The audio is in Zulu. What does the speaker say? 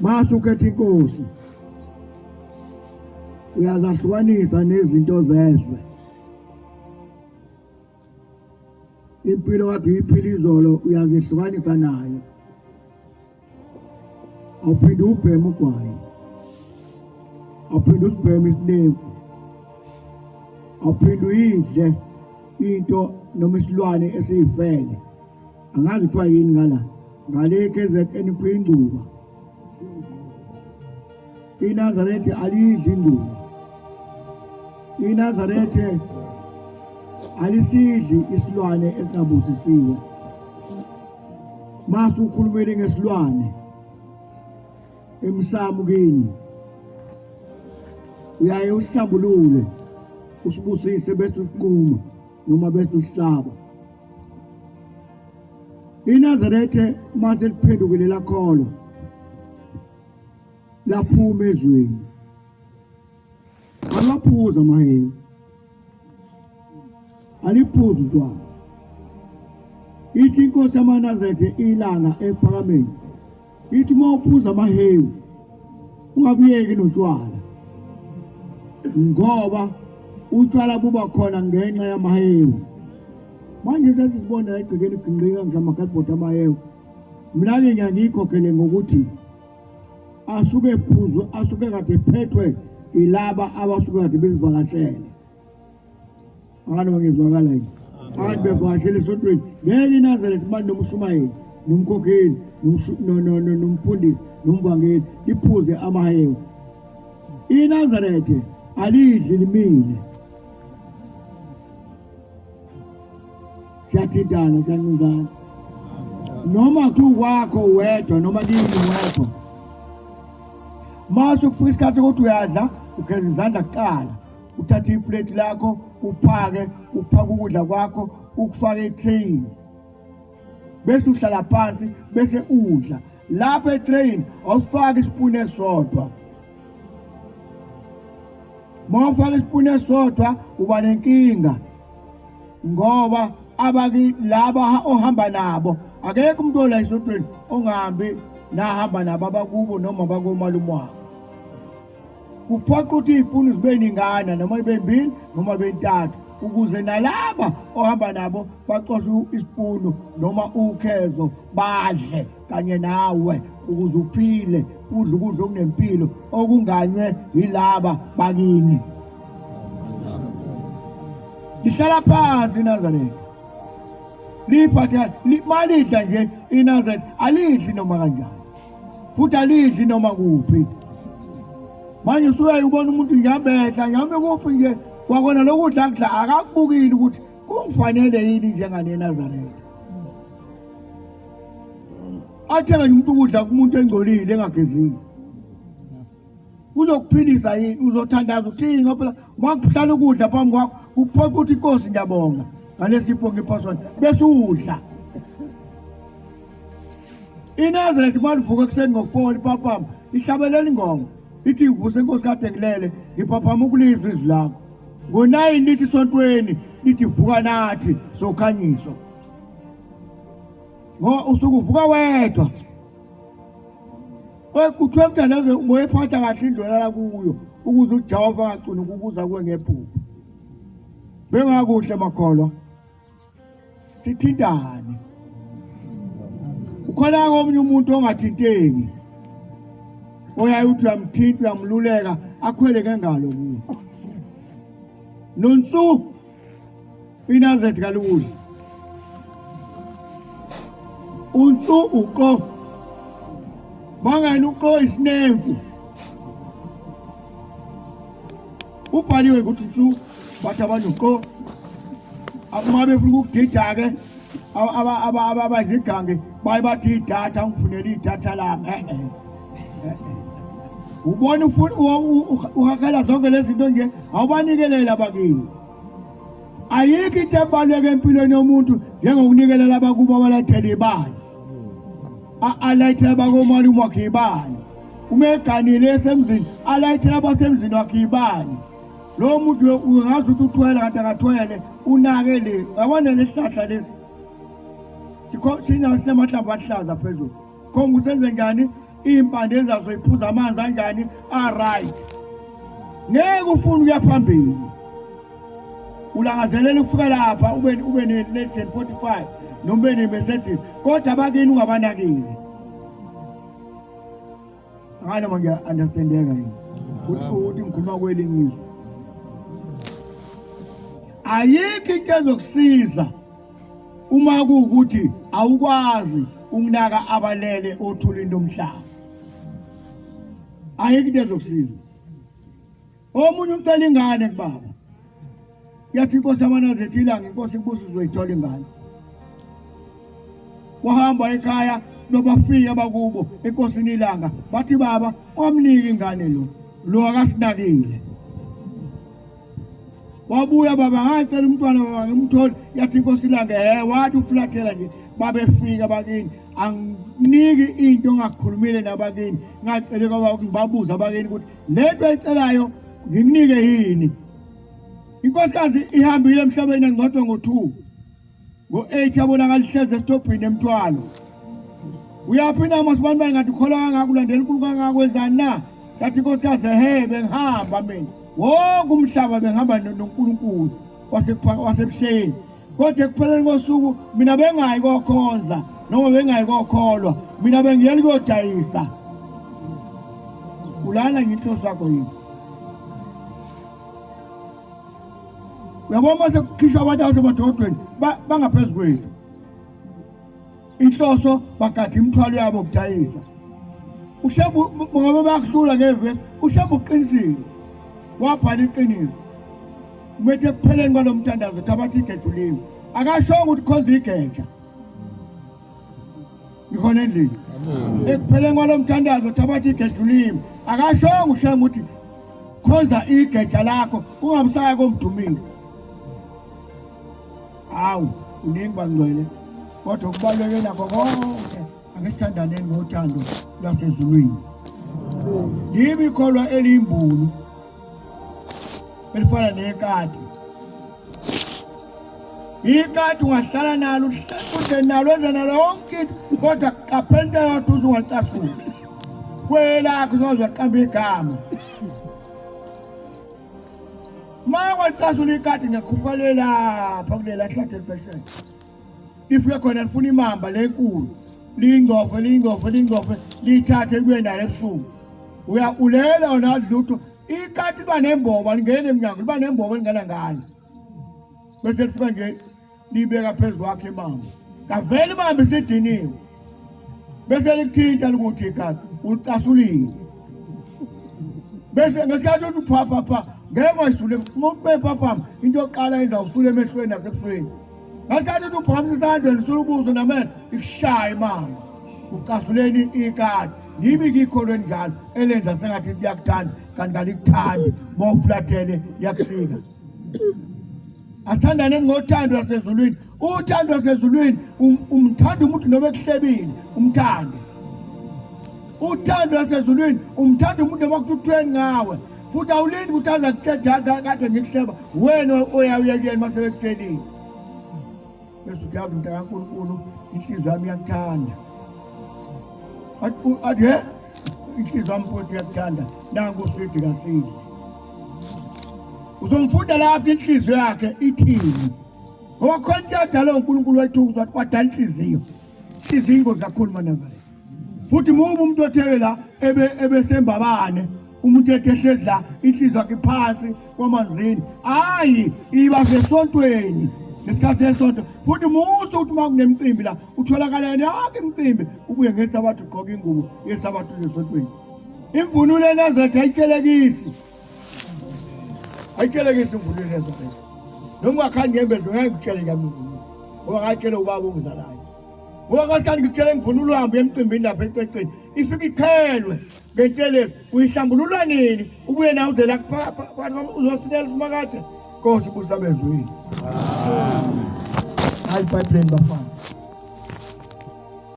Masukhetha inkosi uyazahlukanisa nezinto zezwe. Impilo kade uyiphila izolo uyazihlukanisa nayo. Awuphinde ubheme ugwayi, awuphinde usibheme isinemfu, awuphinde uyidle into noma isilwane esiyifele. Angazi kuthiwa yini ngala ngale KZN kuyinduba. INazaretha alidli induba, INazaretha alisidli isilwane esingabusisiwe. Mase ukhulumele ngesilwane emsamukeni uyaye usihlambulule usibusise bese usiquma noma bese usihlaba. INazaretha mase liphendukile lakholo laphuma ezweni alaphuza amahewu aliphuza utshwala. Ithi inkosi yamaNazaretha ilanga ephakameni ithi uma uphuza amahewu ungabuyeki notshwala, ngoba utshwala buba khona ngenxa yamahewu. Manje sesizibona egcekeni igingqika ngisamakhadibhodi amahewu. Mina-ke ngiyangiyikhokhele ngokuthi asuke phuzwe, asuke kade phethwe ilaba abasuke kade bezivakashele. Akani bangizwakala yini? Akani bevakashele esontweni. Ngeke iNazaretha manje nomshumayeli nomkhokheli nomfundisi nomvangeli iphuze amahewu. INazaretha alidli limile. Siyathintana siyancingana noma kuwakho wedwa noma kini wedwa. Mase ukufika isikhathi ukuthi uyadla ugeza izandla kuqala, uthathe iplate lakho uphake ukudla kwakho ukufake etrayini bese uhlala phansi bese udla. Lapha etrayini awusifaki isipuni esodwa. Uma ufaka isipuni esodwa uba nenkinga, ngoba laba ohamba nabo akekho umuntu ola esontweni ongahambi nahamba nabo abakubo noma bakomalume wakho. Kuphoqa ukuthi izipuni zibe ningana noma ibe mbili noma ibe ntathu ukuze nalaba ohamba nabo baqoshe isipunu noma ukhezo badle kanye nawe ukuze uphile udle ukudla okunempilo okunganywe yilaba bakini. Lihlala phansi iNazaretha liphatha malidla nje. INazaretha alidli noma kanjani futhi alidli noma kuphi. Manje usuke ubona umuntu ngiyabehla ngihambe kuphi nje wakona lokudla akudla akakubukile ukuthi kungifanele yini njengane iNazaretha. Athenga umuntu ukudla kumuntu engcolile engagezile uzokuphilisa yini? Uzothandaza uthini ngoba makuhlala ukudla phambi kwakho uphoqa ukuthi inkosi ngiyabonga ngalesipho ngephaswana bese udla. INazaretha malivuka ekuseni ngo-4 ipapama ihlabelela ingoma ithi ngivuse inkosi kade ngilele ngiphaphama ukulizwa izwi lakho. Ngo-9 lithi esontweni lithi vuka nathi sokhanyiswa. Usuke uvuka wedwa kuthiwe mntandaze ngoyiphatha kahle indlela la kuyo ukuze uJehova angagcini ukubuza kuwe ngephupho. Bengakuhle makholwa sithintane. Ukhona omunye umuntu ongathinteki oyaye uthi uyamthinta uyamluleka akhwele ngengalo kuyo. Nonsu iNazaretha kalukudla unsu uqo mangani uqo isinemfu ubhaliwe ukuthi unsu bathi abantu uqo uma befuna ukugida-ke abazigange baye bathi idatha ngifunela idatha lami. Ubona uhakela zonke lezi zinto nje awubanikelela abakini. Ayikho into ebaluleke empilweni yomuntu njengokunikelela abakubo abalethele ibali. Alayithela abakomalume wakhe ibali. Uma eganile esemzini alayithela abasemzini wakhe ibali. Lo muntu ungazi ukuthi uthwele kanti akathwele unake le. Yabona lesihlahla lesi sinamahlamvu ahlaza phezulu. Konke usenze njani? impande ezazoyiphuza amanzi anjani right. Ngeke ufune ukuya phambili ulangazelela ukufika lapha ube ne-Legend 45 noma ube ne-Mercedes kodwa abakini ungabanakile. Ngane manje understandeka yini ukuthi ngikhuluma kwelingiso. Ayikho into ezokusiza uma kuukuthi awukwazi ukunaka abalele othulini lomhlaba. Ayikho into ezokusiza. Omunye ucela ingane kubaba. Yathi inkosi yaManazethe ilanga inkosi ibusa uzoyithola ingane. Wahamba ekhaya nobafika bakubo enkosini ilanga bathi baba wamnika ingane lo akasinakile. Wabuya baba ngacela umntwana baba ngimthole yathi inkosi ilanga wathi uflathela nje babefika bakini anginiki into ongakhulumile nabakini ngacela kwaba ngibabuza abakini ukuthi lento ayicelayo ngikunike yini. Inkosikazi ihambile emhlabeni engcotshwe ngo2 ngo8 yabonakala ihleze esitobhini emthwalo. Uyaphinda masibani bangathi ukholwa kangaka ulandela uNkulunkulu kangakwenzani na? Yathi inkosikazi bengihamba mina wonke umhlaba bengihamba noNkulunkulu wasebuhleni kodwa ekupheleni kosuku mina bengayi kokhonza noma bengayi kokholwa mina bengiyeli kodayisa. Ulana ngithosa sakho yini? Uyabona mase kukhishwa abantu abasemadodweni bangaphezulu kwethu. Inhloso bagada imithwalo yabo ukudayisa. Ushebu ngoba bayahlula ngevesi, ushebu uqinisile. Wabhala iqiniso. Umethe kupheleni kwalomthandazo thabatha igeja ulimi. Akashonga ukuthi khonza igeja. Ngikhona endlini. Ekupheleni kwalomthandazo thabatha igeja ulimi. Akashonga ushenga ukuthi khonza igeja lakho ungabusaya komdumisi. Awu uningi bangcwele kodwa kubaluleke nakho konke angesithandaneni ngothando lwasezulwini. Yimi ikholwa eliyimbulu elifana nekati. Ikati ungahlala nalo uhle nalo enza nalo yonke kodwa qaphela yodwa uzungacasula kwelakho uzozaqamba igama. Mawacasula ikati ngekuphalela lapha kulela hlathi elibhesheni. Ifike khona lifuna imamba lenkulu lingove lithathe libuye nayo ebusuku. Uyakulela wona lutho ikati liba nembobo lingene eminyango liba nembobo elingana ngayo. Bese lifika nje libeka phezulu kwakhe imamba. Kavele imamba isidiniwe. Bese likuthinta likuthi ikati ucasulile. Bese ngesikhathi uthi pha ngeke wayisule umuntu bephaphama into yokuqala yenza usule emehlweni nasebusweni. Ngasikhathi uthi uphakamisa isandla nisula ubuso namehlo ikushaya imamba. Ucasuleni ikati. Yibi ngikholweni njalo elenza sengathi liyakuthanda kanti alikuthandi mawuflathele yakusika. Asithandaneni ngothando lwasezulwini. Uthando lwasezulwini umthanda umuntu noma ekuhlebile umthande. Uthando lwasezulwini umthanda umuntu noma kuthweni ngawe. Futhi awulindi ukuthi aza kuthetha kade ngikuhleba wena oyawuyekela masebekutshelile. Bese uyazi into kaNkulunkulu inhliziyo yami iyakuthanda. Athi inhliziyo yami futhi iyakuthanda nangu usithi kasidle. Uzomfunda lapha inhliziyo yakhe ithini. Ngoba khona into yadala uNkulunkulu wayithukuza wadala inhliziyo. Inhliziyo ingozi kakhulu manazane. Futhi mubu umuntu othekela ebesembabane umuntu ehlezi la inhliziyo yakhe phansi kwamanzini hayi iba sesontweni lesikhathi sesonto. Futhi muso ukuthi makunemicimbi la utholakala yonke imicimbi ubuye ngesabathu ugqoka ingubo yesabathu lesontweni. Imvunulo eNazaretha ayitshelekisi. Ayitshelekisi imvunulo eNazaretha. Noma ngakhani ngembezo ngeke ngitshele ngamvunulo. Ngoba ngayitshela ubaba ongizalayo. Ngoba ngasikhathi ngitshele ngivunulo uhambe emcimbini lapha ececeni ifika ichelwe ngentelezi uyihlambulula nini ubuye nawe uzela uzosilela simakade Nkosi busabezweni. Amen. Hayi pipeline bafana.